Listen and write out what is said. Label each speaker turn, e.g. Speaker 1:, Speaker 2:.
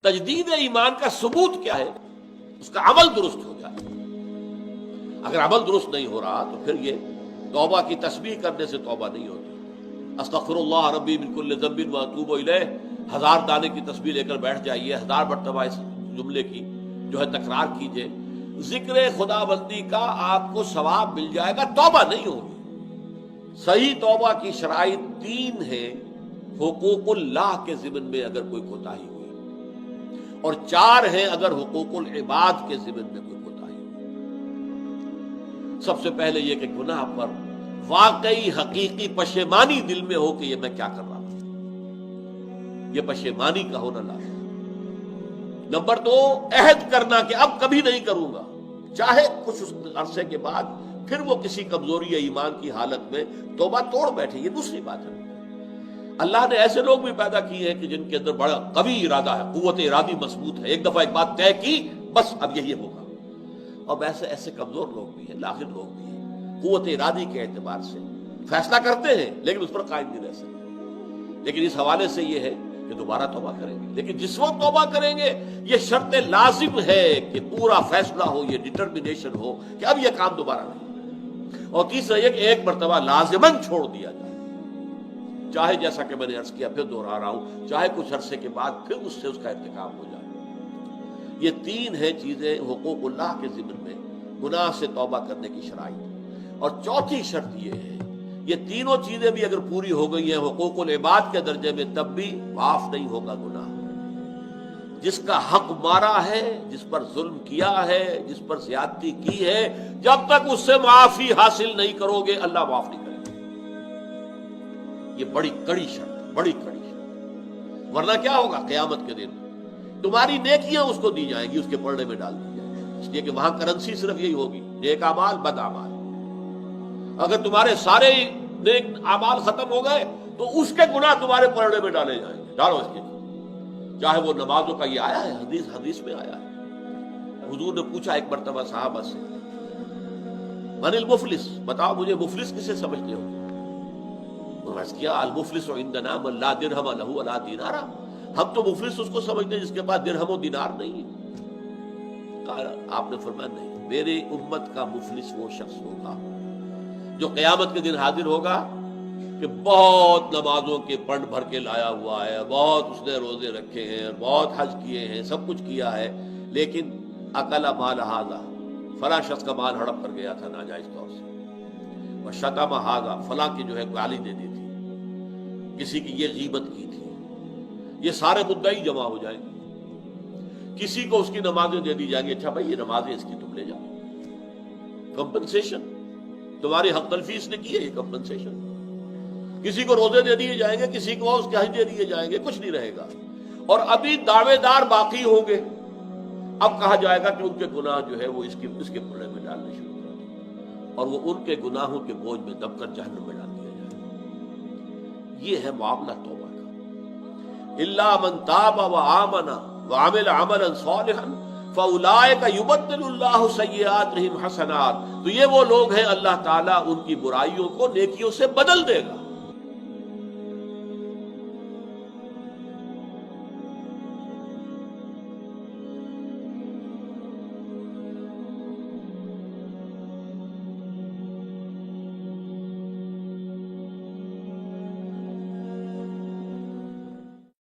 Speaker 1: تجدید ایمان کا ثبوت کیا ہے؟ اس کا عمل درست ہو جائے۔ اگر عمل درست نہیں ہو رہا تو پھر یہ توبہ کی تسبیح کرنے سے توبہ نہیں ہوتی۔ استغفر اللہ ربی من کل ذنب واتوب الیہ، 1000 دانے کی تسبیح لے کر بیٹھ جائیے، 1000 مرتبہ اس جملے کی جو ہے تکرار کیجئے، ذکر خدا بندی کا آپ کو ثواب مل جائے گا، توبہ نہیں ہوگی۔ صحیح توبہ کی شرائط 3 ہیں۔ حقوق اللہ کے ضمن میں اگر کوئی کوتاہی ہوئی، اور 4 ہیں اگر حقوق العباد کے ضمن میں کوئی کوتاہی ہوئی۔ سب سے پہلے یہ کہ گناہ پر واقعی حقیقی پشیمانی دل میں ہو کہ یہ میں کیا کر رہا ہوں، یہ پشیمانی کا ہونا لازم۔ نمبر 2، عہد کرنا کہ اب کبھی نہیں کروں گا، چاہے کچھ اس عرصے کے بعد پھر وہ کسی کمزوری یا ایمان کی حالت میں توبہ توڑ بیٹھے، یہ دوسری بات ہے۔ اللہ نے ایسے لوگ بھی پیدا کیے ہیں کہ جن کے اندر بڑا قوی ارادہ ہے، قوت ارادی مضبوط ہے، ایک دفعہ ایک بات طے کی بس اب یہی ہوگا۔ اور ویسے ایسے کمزور لوگ بھی ہیں، لاغر لوگ بھی ہیں، قوت ارادی کے اعتبار سے فیصلہ کرتے ہیں لیکن اس پر قائم نہیں رہ سکتے۔ لیکن اس حوالے سے یہ ہے کہ دوبارہ توبہ کریں گے، لیکن جس وقت توبہ کریں گے یہ شرط لازم ہے کہ پورا فیصلہ ہو، یہ ڈٹرمنیشن ہو کہ اب یہ کام دوبارہ نہیں۔ اور تیسرا یہ کہ ایک مرتبہ لازماً چھوڑ دیا جائے، چاہے جیسا کہ میں نے عرض کیا پھر دوہرا رہا ہوں، چاہے کچھ عرصے کے بعد پھر اس سے اس کا ارتکاب ہو جائے۔ یہ 3 ہیں چیزیں حقوق اللہ کے ضمن میں گناہ سے توبہ کرنے کی شرائط۔ اور چوتھی شرط یہ ہے، یہ تینوں چیزیں بھی اگر پوری ہو گئی ہیں حقوق العباد کے درجے میں، تب بھی معاف نہیں ہوگا گناہ۔ جس کا حق مارا ہے، جس پر ظلم کیا ہے، جس پر زیادتی کی ہے، جب تک اس سے معافی حاصل نہیں کرو گے اللہ معاف نہیں کرے گا۔ یہ بڑی کڑی شرط ہے، بڑی کڑی شرط۔ ورنہ کیا ہوگا؟ قیامت کے دن تمہاری نیکیاں اس کو دی جائیں گی، اس کے پلڑے میں ڈال دی جائیں گی، اس لیے کہ وہاں کرنسی صرف یہی ہوگی، نیک اعمال بد اعمال۔ اگر تمہارے سارے نیک اعمال ختم ہو گئے تو اس کے گناہ تمہارے پلڑے میں ڈالے جائیں گے، ڈالو اس کے، چاہے وہ نمازوں کا یہ آیا ہے، حدیث میں آیا ہے۔ حضور نے پوچھا ایک مرتبہ صحابہ سے، من المفلس، بتاؤ مجھے مفلس کسے سمجھتے ہو؟ عرض کیا المفلس عندنا من لا درہم لہ ولا دینار، ہم تو مفلس اس کو سمجھتے ہیں جس کے پاس درہم و دینار نہیں ہے۔ آپ نے فرمایا نہیں، میری امت کا مفلس وہ شخص ہوگا جو قیامت کے دن حاضر ہوگا کہ بہت نمازوں کے پنڈ بھر کے لایا ہوا ہے، بہت اس نے روزے رکھے ہیں، بہت حج کیے ہیں، سب کچھ کیا ہے، لیکن اکل مال ھذا، فلاں شخص کا مال ہڑپ کر گیا تھا ناجائز طور سے، وشتم ھذا، فلاں کی جو ہے گالی دے دی تھی، کسی کی یہ غیبت کی تھی، یہ سارے مدعی جمع ہو جائیں گے، کسی کو اس کی نمازیں دے دی جائیں گی، اچھا بھائی یہ نمازیں اس کی تم لے جاؤ، کمپنسیشن تمہاری حق تلفی اس نے کی ہے، یہ کمپنسیشن۔ کسی کو روزے دے دیے جائیں گے، کسی کو اس کے حج دے دیے جائیں گے، کچھ نہیں رہے گا۔ اور ابھی دعوے دار باقی ہوں گے، اب کہا جائے گا کہ ان کے گناہ جو ہے وہ اس کے پلڑے میں ڈالنے شروع کر دیں، اور وہ ان کے گناہوں کے بوجھ میں دب کر جہنم میں ڈال دیا جائے۔ یہ ہے معاملہ توبہ کا۔ الا من تاب وآمن وعمل عملا صالحا فاولئک یبدل اللہ سیئاتہم حسنات، تو یہ وہ لوگ ہیں اللہ تعالیٰ ان کی برائیوں کو نیکیوں سے بدل دے گا۔